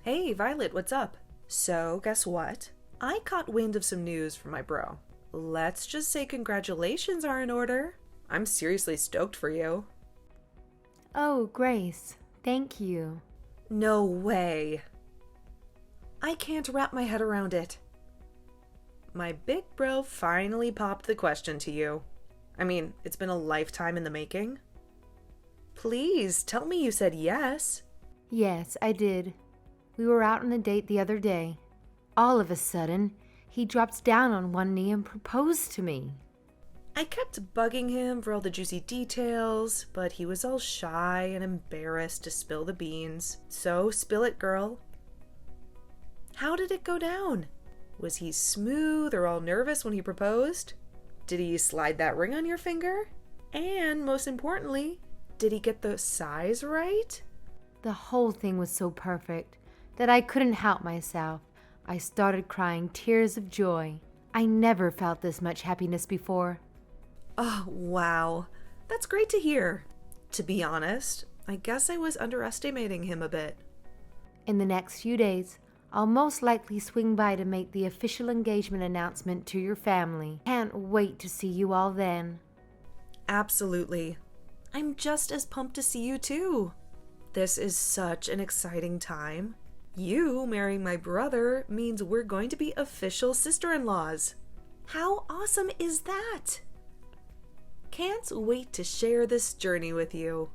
Hey, Violet, what's up? So, guess what? I caught wind of some news from my bro. Let's just say congratulations are in order. I'm seriously stoked for you. Oh, Grace, thank you. No way. I can't wrap my head around it. My big bro finally popped the question to you. I mean, it's been a lifetime in the making. Please tell me you said yes. Yes, I did. We were out on a date the other day. All of a sudden, he drops down on one knee and proposed to me. I kept bugging him for all the juicy details, but he was all shy and embarrassed to spill the beans. So spill it, girl. How did it go down? Was he smooth or all nervous when he proposed? Did he slide that ring on your finger? And most importantly, did he get the size right? The whole thing was so perfect that I couldn't help myself. I started crying tears of joy. I never felt this much happiness before. Oh, wow. That's great to hear. To be honest, I guess I was underestimating him a bit. In the next few days, I'll most likely swing by to make the official engagement announcement to your family. Can't wait to see you all then. Absolutely. I'm just as pumped to see you too. This is such an exciting time. You marrying my brother means we're going to be official sister-in-laws. How awesome is that? Can't wait to share this journey with you.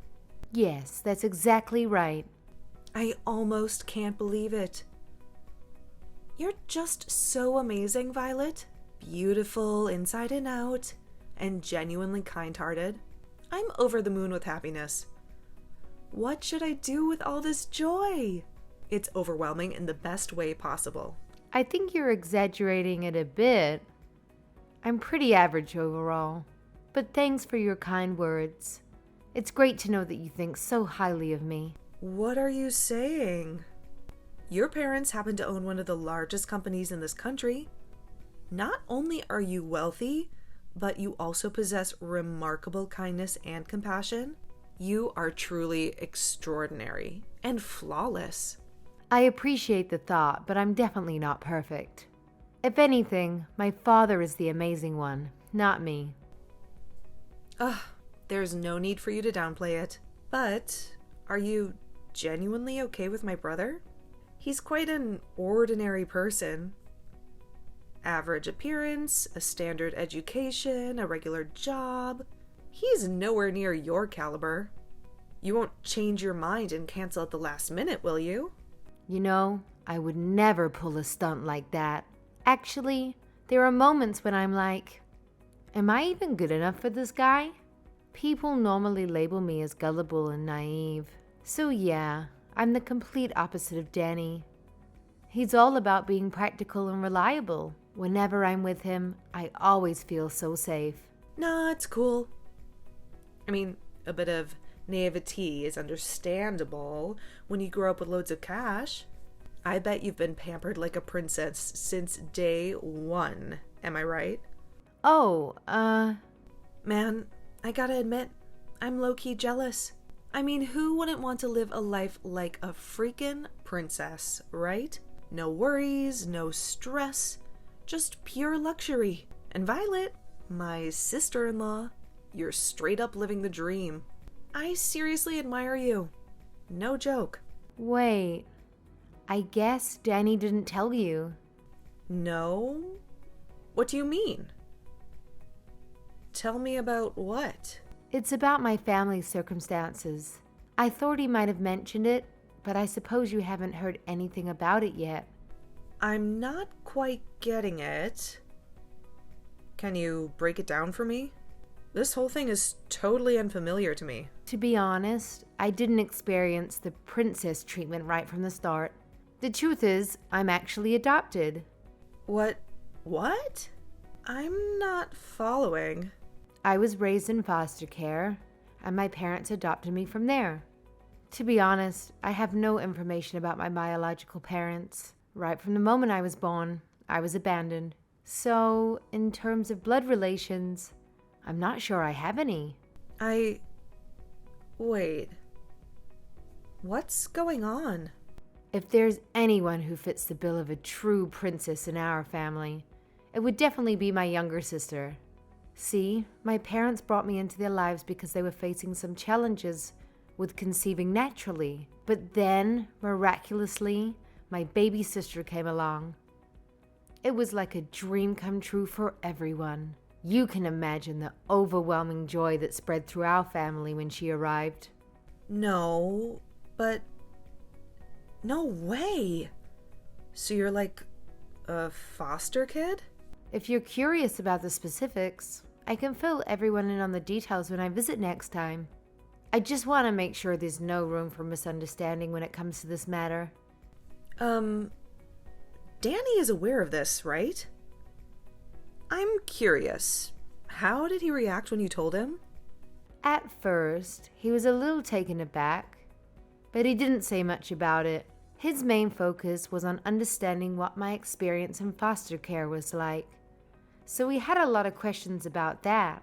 Yes, that's exactly right. I almost can't believe it. You're just so amazing, Violet. Beautiful inside and out, and genuinely kind-hearted. I'm over the moon with happiness. What should I do with all this joy? It's overwhelming in the best way possible. I think you're exaggerating it a bit. I'm pretty average overall, but thanks for your kind words. It's great to know that you think so highly of me. What are you saying? Your parents happen to own one of the largest companies in this country. Not only are you wealthy, but you also possess remarkable kindness and compassion. You are truly extraordinary and flawless. I appreciate the thought, but I'm definitely not perfect. If anything, my father is the amazing one, not me. There's no need for you to downplay it. But are you genuinely okay with my brother? He's quite an ordinary person. Average appearance, a standard education, a regular job. He's nowhere near your caliber. You won't change your mind and cancel at the last minute, will you? You know, I would never pull a stunt like that. Actually, there are moments when I'm like, am I even good enough for this guy? People normally label me as gullible and naive. So yeah, I'm the complete opposite of Danny. He's all about being practical and reliable. Whenever I'm with him, I always feel so safe. Nah, it's cool. I mean, a bit of naivety is understandable when you grow up with loads of cash. I bet you've been pampered like a princess since day one. Am I right? Oh, Man, I gotta admit, I'm low-key jealous. I mean, who wouldn't want to live a life like a freaking princess, right? No worries, no stress, just pure luxury. And Violet, my sister-in-law, you're straight up living the dream. I seriously admire you. No joke. wait. I guess Danny didn't tell you. No? What do you mean? Tell me about what? It's about my family's circumstances. I thought he might have mentioned it, but I suppose you haven't heard anything about it yet. I'm not quite getting it. Can you break it down for me? This whole thing is totally unfamiliar to me. To be honest, I didn't experience the princess treatment right from the start. The truth is, I'm actually adopted. What? I'm not following. I was raised in foster care, and my parents adopted me from there. To be honest, I have no information about my biological parents. Right from the moment I was born, I was abandoned. So, in terms of blood relations, I'm not sure I have any. Wait. What's going on? If there's anyone who fits the bill of a true princess in our family, it would definitely be my younger sister. See, my parents brought me into their lives because they were facing some challenges with conceiving naturally. But then, miraculously, my baby sister came along. It was like a dream come true for everyone. You can imagine the overwhelming joy that spread through our family when she arrived. No, but... No way! So you're like a foster kid? If you're curious about the specifics, I can fill everyone in on the details when I visit next time. I just want to make sure there's no room for misunderstanding when it comes to this matter. Danny is aware of this, right? I'm curious. How did he react when you told him? At first, he was a little taken aback, but he didn't say much about it. His main focus was on understanding what my experience in foster care was like. So we had a lot of questions about that.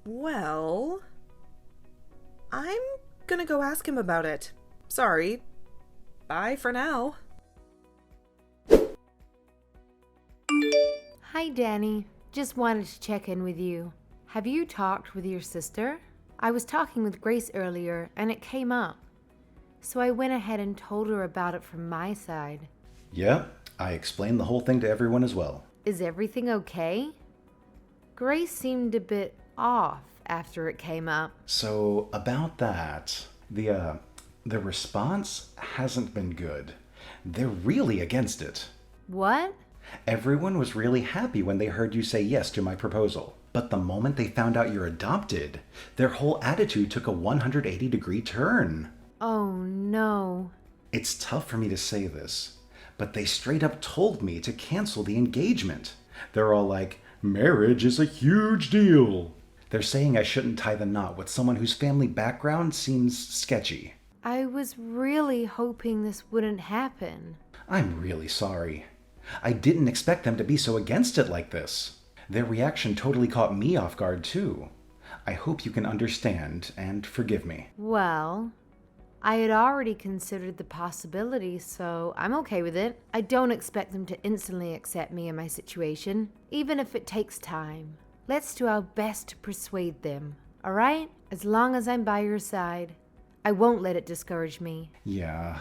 Well, I'm gonna go ask him about it. Sorry. Bye for now. Hi, Danny. Just wanted to check in with you. Have you talked with your sister? I was talking with Grace earlier, and it came up. So I went ahead and told her about it from my side. Yeah, I explained the whole thing to everyone as well. Is everything okay? Grace seemed a bit off after it came up. So, about that, the response hasn't been good. They're really against it. What? Everyone was really happy when they heard you say yes to my proposal. But the moment they found out you're adopted, their whole attitude took a 180-degree turn. Oh, no. It's tough for me to say this, but they straight up told me to cancel the engagement. They're all like, marriage is a huge deal. They're saying I shouldn't tie the knot with someone whose family background seems sketchy. I was really hoping this wouldn't happen. I'm really sorry. I didn't expect them to be so against it like this. Their reaction totally caught me off guard too. I hope you can understand and forgive me. Well, I had already considered the possibility, so I'm okay with it. I don't expect them to instantly accept me in my situation, even if it takes time. Let's do our best to persuade them, alright? As long as I'm by your side, I won't let it discourage me. Yeah,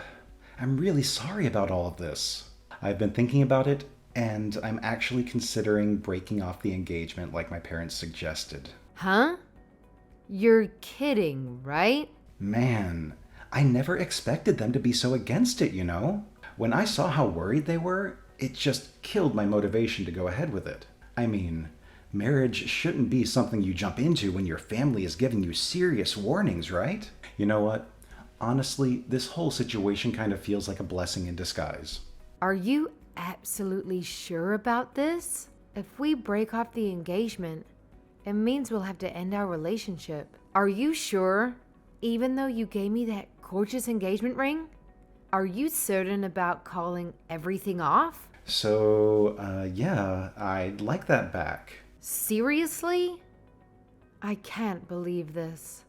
I'm really sorry about all of this. I've been thinking about it, and I'm actually considering breaking off the engagement like my parents suggested. Huh? You're kidding, right? Man, I never expected them to be so against it, you know? When I saw how worried they were, it just killed my motivation to go ahead with it. I mean, marriage shouldn't be something you jump into when your family is giving you serious warnings, right? You know what? Honestly, this whole situation kind of feels like a blessing in disguise. Are you absolutely sure about this? If we break off the engagement, it means we'll have to end our relationship. Are you sure? Even though you gave me that gorgeous engagement ring? Are you certain about calling everything off? So, yeah, I'd like that back. Seriously? I can't believe this.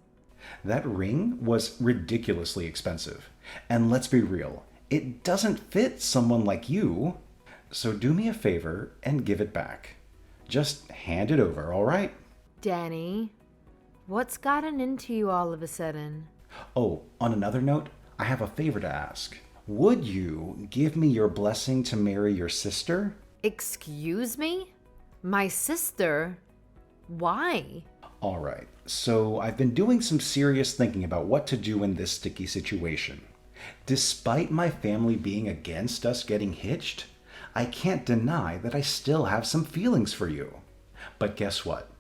That ring was ridiculously expensive. And let's be real, it doesn't fit someone like you. So do me a favor and give it back. Just hand it over, all right? Danny, what's gotten into you all of a sudden? Oh, on another note, I have a favor to ask. Would you give me your blessing to marry your sister? Excuse me? My sister? Why? All right, so I've been doing some serious thinking about what to do in this sticky situation. Despite my family being against us getting hitched, I can't deny that I still have some feelings for you. But guess what?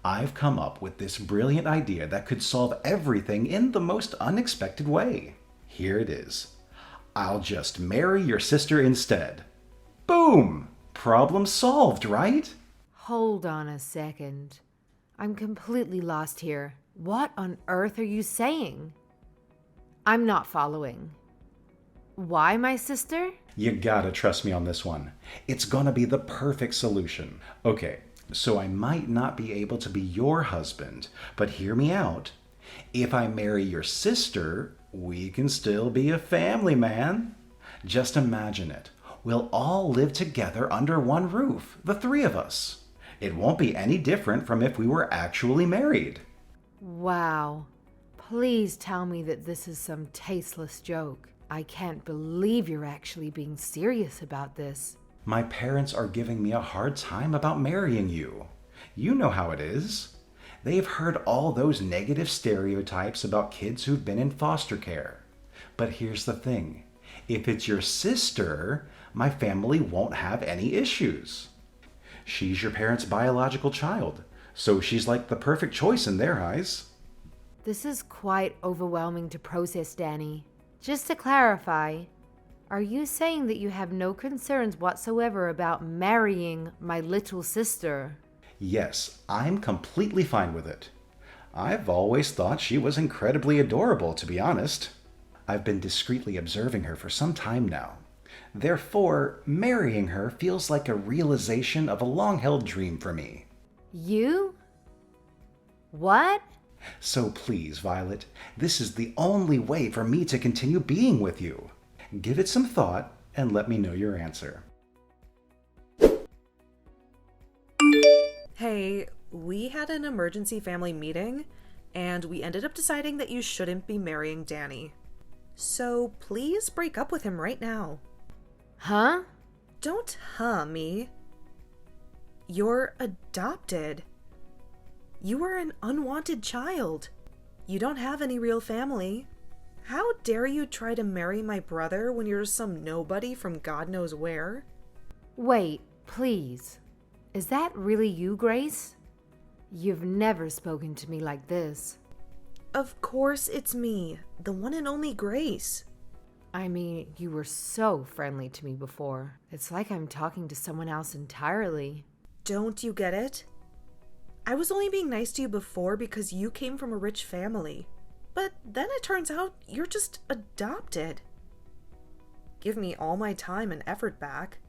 I've come up with this brilliant idea that could solve everything in the most unexpected way. Here it is. I'll just marry your sister instead. Boom! Problem solved, right? Hold on a second. I'm completely lost here. What on earth are you saying? I'm not following. Why my sister? You gotta trust me on this one. It's gonna be the perfect solution. Okay, so I might not be able to be your husband, but hear me out. If I marry your sister, We can still be a family, man. Just imagine it. We'll all live together under one roof, the three of us. It won't be any different from if we were actually married. Wow. Please tell me that this is some tasteless joke. I can't believe you're actually being serious about this. My parents are giving me a hard time about marrying you. You know how it is. They've heard all those negative stereotypes about kids who've been in foster care. But here's the thing. If it's your sister, my family won't have any issues. She's your parents' biological child, so she's like the perfect choice in their eyes. This is quite overwhelming to process, Danny. Just to clarify, are you saying that you have no concerns whatsoever about marrying my little sister? Yes, I'm completely fine with it. I've always thought she was incredibly adorable, to be honest. I've been discreetly observing her for some time now. Therefore, marrying her feels like a realization of a long-held dream for me. You? What? So please, Violet, this is the only way for me to continue being with you. Give it some thought and let me know your answer. Hey, we had an emergency family meeting, and we ended up deciding that you shouldn't be marrying Danny. So please break up with him right now. Huh? Don't me. You're adopted. You are an unwanted child. You don't have any real family. How dare you try to marry my brother when you're some nobody from God knows where? Wait, please. Is that really you, Grace? You've never spoken to me like this. Of course it's me, the one and only Grace. I mean, you were so friendly to me before. It's like I'm talking to someone else entirely. Don't you get it? I was only being nice to you before because you came from a rich family. But then it turns out you're just adopted. Give me all my time and effort back.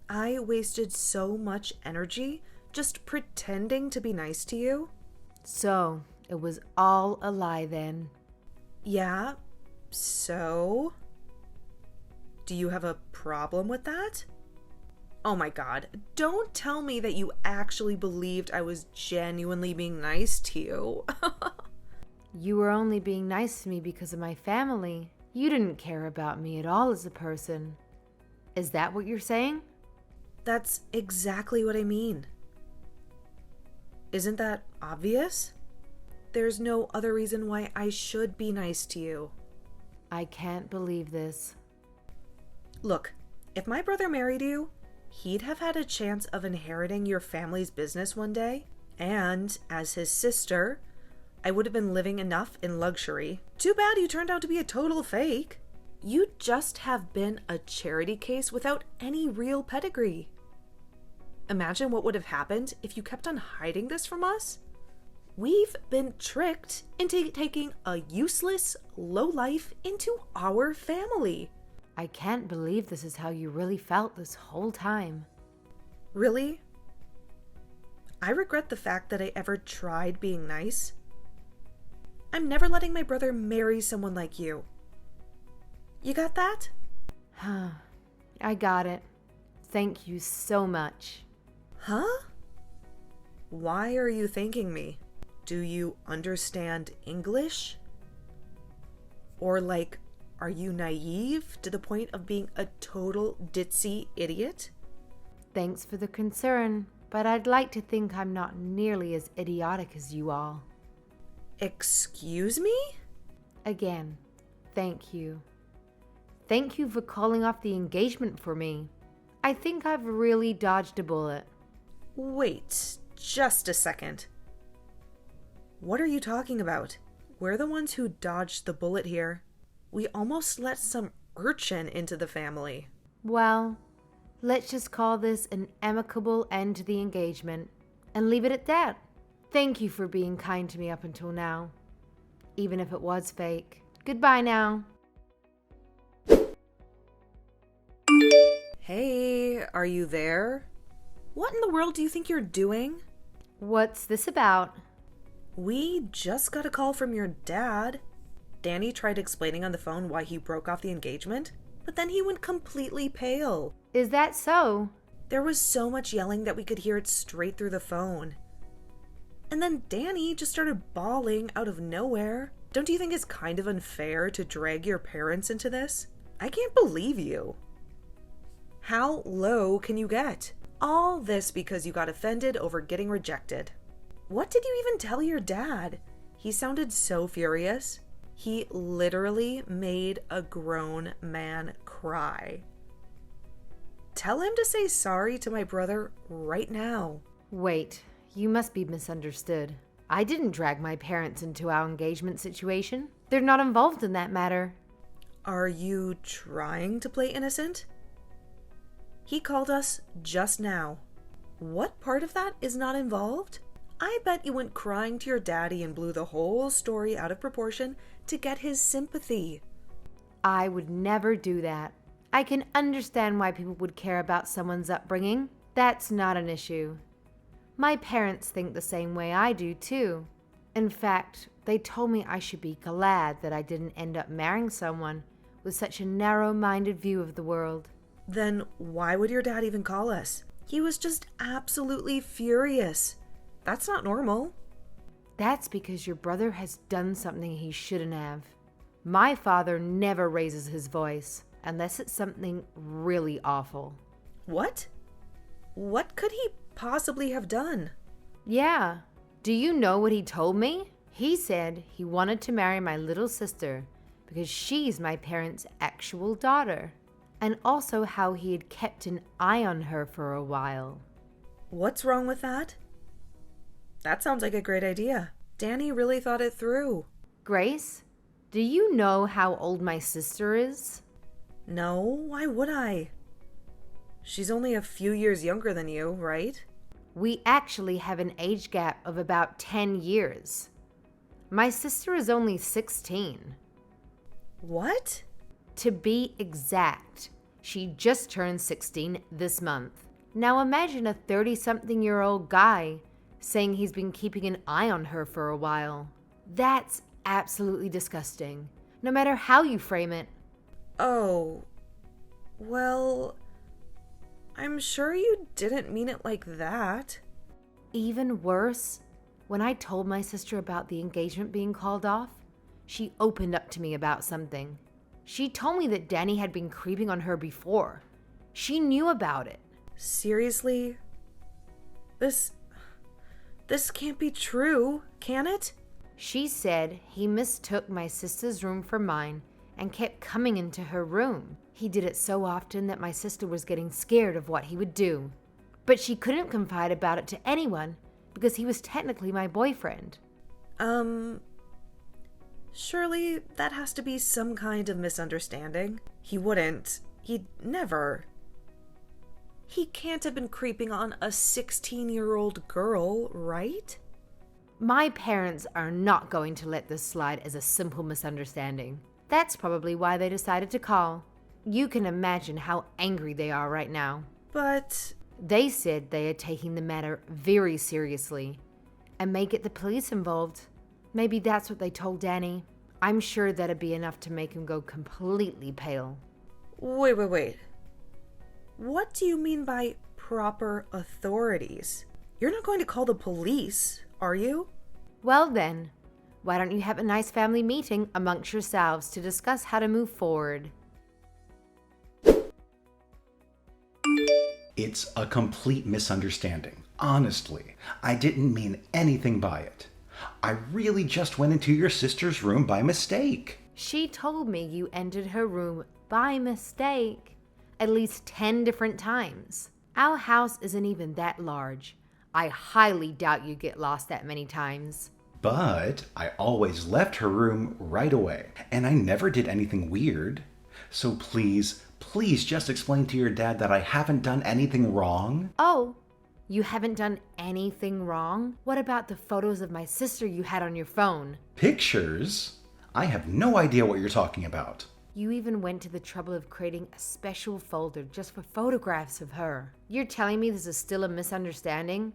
I wasted so much energy just pretending to be nice to you. So, it was all a lie then. Yeah, so? Do you have a problem with that? Oh my god, don't tell me that you actually believed I was genuinely being nice to you. You were only being nice to me because of my family. You didn't care about me at all as a person. Is that what you're saying? That's exactly what I mean. Isn't that obvious? There's no other reason why I should be nice to you. I can't believe this. Look, if my brother married you, he'd have had a chance of inheriting your family's business one day, and as his sister, I would have been living enough in luxury. Too bad you turned out to be a total fake. You just have been a charity case without any real pedigree. Imagine what would have happened if you kept on hiding this from us. We've been tricked into taking a useless lowlife into our family. I can't believe this is how you really felt this whole time. Really? I regret the fact that I ever tried being nice. I'm never letting my brother marry someone like you. You got that? I got it. Thank you so much. Huh? Why are you thanking me? Do you understand English? Or like, are you naive to the point of being a total ditzy idiot? Thanks for the concern, but I'd like to think I'm not nearly as idiotic as you all. Excuse me? Again, thank you. Thank you for calling off the engagement for me. I think I've really dodged a bullet. Wait, just a second. What are you talking about? We're the ones who dodged the bullet here. We almost let some urchin into the family. Well, let's just call this an amicable end to the engagement and leave it at that. Thank you for being kind to me up until now, even if it was fake. Goodbye now. Hey, are you there? What in the world do you think you're doing? What's this about? We just got a call from your dad. Danny tried explaining on the phone why he broke off the engagement, but then he went completely pale. Is that so? There was so much yelling that we could hear it straight through the phone. And then Danny just started bawling out of nowhere. Don't you think it's kind of unfair to drag your parents into this? I can't believe you. How low can you get? All this because you got offended over getting rejected. What did you even tell your dad? He sounded so furious. He literally made a grown man cry. Tell him to say sorry to my brother right now. Wait, you must be misunderstood. I didn't drag my parents into our engagement situation. They're not involved in that matter. Are you trying to play innocent? He called us just now. What part of that is not involved? I bet you went crying to your daddy and blew the whole story out of proportion to get his sympathy. I would never do that. I can understand why people would care about someone's upbringing. That's not an issue. My parents think the same way I do, too. In fact, they told me I should be glad that I didn't end up marrying someone with such a narrow-minded view of the world. Then why would your dad even call us? He was just absolutely furious. That's not normal. That's because your brother has done something he shouldn't have. My father never raises his voice, unless it's something really awful. What? What could he possibly have done? Yeah. Do you know what he told me? He said he wanted to marry my little sister because she's my parents' actual daughter. And also how he had kept an eye on her for a while. What's wrong with that? That sounds like a great idea. Danny really thought it through. Grace, do you know how old my sister is? No, why would I? She's only a few years younger than you, right? We actually have an age gap of about 10 years. My sister is only 16. What? To be exact, she just turned 16 this month. Now imagine a 30-something-year-old guy saying he's been keeping an eye on her for a while. That's absolutely disgusting, no matter how you frame it. Oh, well, I'm sure you didn't mean it like that. Even worse, when I told my sister about the engagement being called off, she opened up to me about something. She told me that Danny had been creeping on her before. She knew about it. Seriously? This can't be true, can it? She said he mistook my sister's room for mine and kept coming into her room. He did it so often that my sister was getting scared of what he would do. But she couldn't confide about it to anyone because he was technically my boyfriend. Surely that has to be some kind of misunderstanding. He'd never. He can't have been creeping on a 16-year-old girl, right? My parents are not going to let this slide as a simple misunderstanding. That's probably why they decided to call. You can imagine how angry they are right now. But they said they are taking the matter very seriously and may get the police involved. Maybe that's what they told Danny. I'm sure that'd be enough to make him go completely pale. Wait. What do you mean by proper authorities? You're not going to call the police, are you? Well then, why don't you have a nice family meeting amongst yourselves to discuss how to move forward? It's a complete misunderstanding. Honestly, I didn't mean anything by it. I really just went into your sister's room by mistake. She told me you entered her room by mistake at least 10 different times. Our house isn't even that large. I highly doubt you get lost that many times. But I always left her room right away, and I never did anything weird. So please just explain to your dad that I haven't done anything wrong. Oh, you haven't done anything wrong? What about the photos of my sister you had on your phone? Pictures? I have no idea what you're talking about. You even went to the trouble of creating a special folder just for photographs of her. You're telling me this is still a misunderstanding?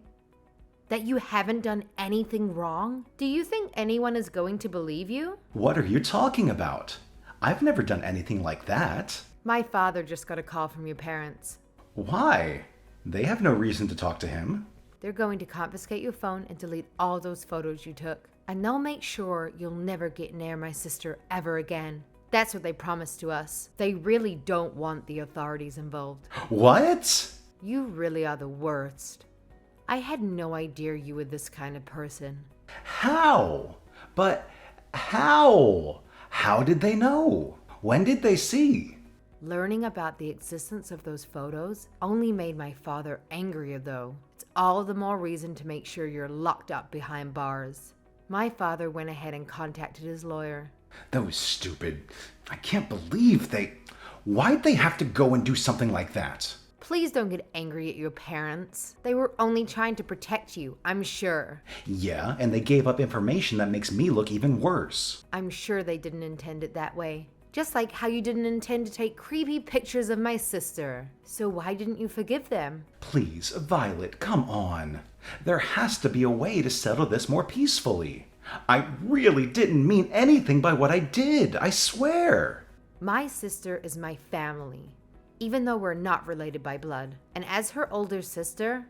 That you haven't done anything wrong? Do you think anyone is going to believe you? What are you talking about? I've never done anything like that. My father just got a call from your parents. Why? They have no reason to talk to him. They're going to confiscate your phone and delete all those photos you took. And they'll make sure you'll never get near my sister ever again. That's what they promised to us. They really don't want the authorities involved. What? You really are the worst. I had no idea you were this kind of person. How? But how? How did they know? When did they see? Learning about the existence of those photos only made my father angrier, though. It's all the more reason to make sure you're locked up behind bars. My father went ahead and contacted his lawyer. That was stupid. I can't believe they... Why'd they have to go and do something like that? Please don't get angry at your parents. They were only trying to protect you, I'm sure. Yeah, and they gave up information that makes me look even worse. I'm sure they didn't intend it that way. Just like how you didn't intend to take creepy pictures of my sister. So why didn't you forgive them? Please, Violet, come on. There has to be a way to settle this more peacefully. I really didn't mean anything by what I did, I swear. My sister is my family, even though we're not related by blood. And as her older sister,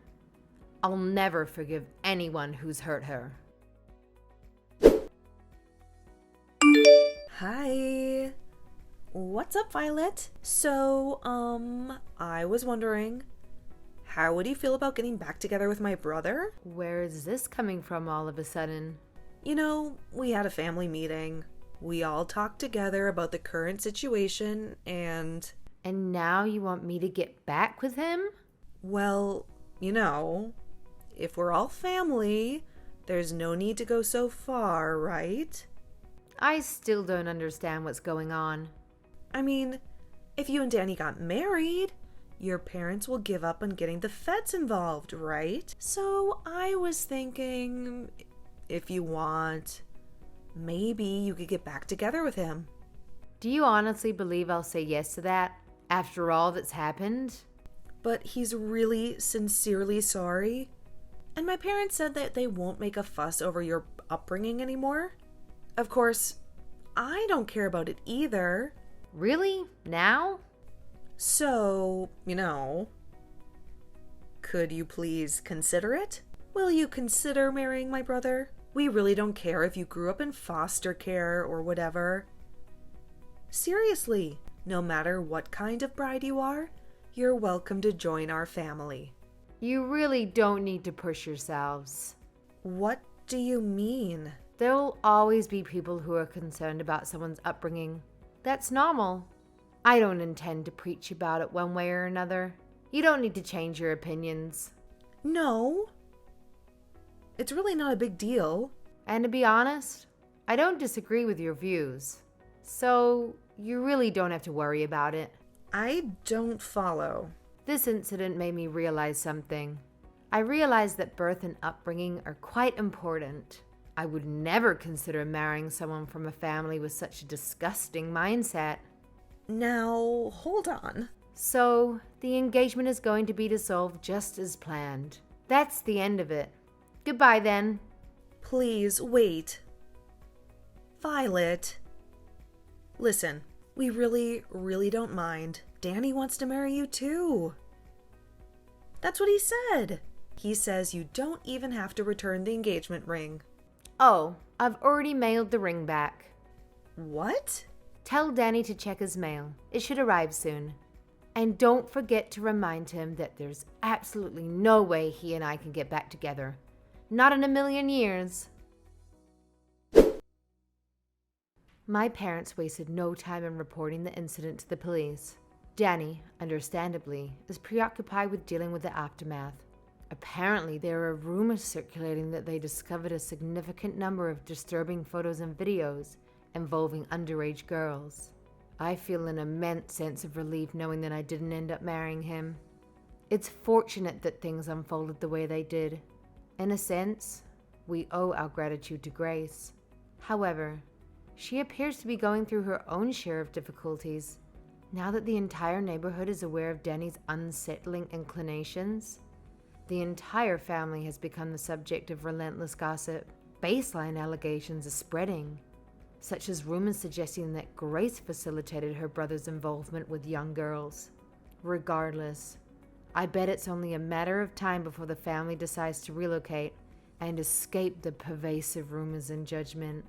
I'll never forgive anyone who's hurt her. Hi. What's up, Violet? So, I was wondering, how would you feel about getting back together with my brother? Where is this coming from all of a sudden? You know, we had a family meeting. We all talked together about the current situation and... And now you want me to get back with him? Well, you know, if we're all family, there's no need to go so far, right? I still don't understand what's going on. I mean, if you and Danny got married, your parents will give up on getting the feds involved, right? So I was thinking, if you want, maybe you could get back together with him. Do you honestly believe I'll say yes to that, after all that's happened? But he's really sincerely sorry. And my parents said that they won't make a fuss over your upbringing anymore. Of course, I don't care about it either. Really? Now? So, you know, could you please consider it? Will you consider marrying my brother? We really don't care if you grew up in foster care or whatever. Seriously, no matter what kind of bride you are, you're welcome to join our family. You really don't need to push yourselves. What do you mean? There'll always be people who are concerned about someone's upbringing. That's normal. I don't intend to preach about it one way or another. You don't need to change your opinions. No. It's really not a big deal. And to be honest, I don't disagree with your views. So you really don't have to worry about it. I don't follow. This incident made me realize something. I realized that birth and upbringing are quite important. I would never consider marrying someone from a family with such a disgusting mindset. Now, hold on. So, the engagement is going to be dissolved just as planned. That's the end of it. Goodbye then. Please, wait. Violet. Listen, we really don't mind. Danny wants to marry you too. That's what he said. He says you don't even have to return the engagement ring. Oh, I've already mailed the ring back. What? Tell Danny to check his mail. It should arrive soon. And don't forget to remind him that there's absolutely no way he and I can get back together. Not in a million years. My parents wasted no time in reporting the incident to the police. Danny, understandably, is preoccupied with dealing with the aftermath. Apparently, there are rumors circulating that they discovered a significant number of disturbing photos and videos involving underage girls. I feel an immense sense of relief knowing that I didn't end up marrying him. It's fortunate that things unfolded the way they did. In a sense, we owe our gratitude to Grace. However, she appears to be going through her own share of difficulties. Now that the entire neighborhood is aware of Danny's unsettling inclinations, The entire family has become the subject of relentless gossip. Baseline allegations are spreading, such as rumors suggesting that Grace facilitated her brother's involvement with young girls. Regardless, I bet it's only a matter of time before the family decides to relocate and escape the pervasive rumors and judgment.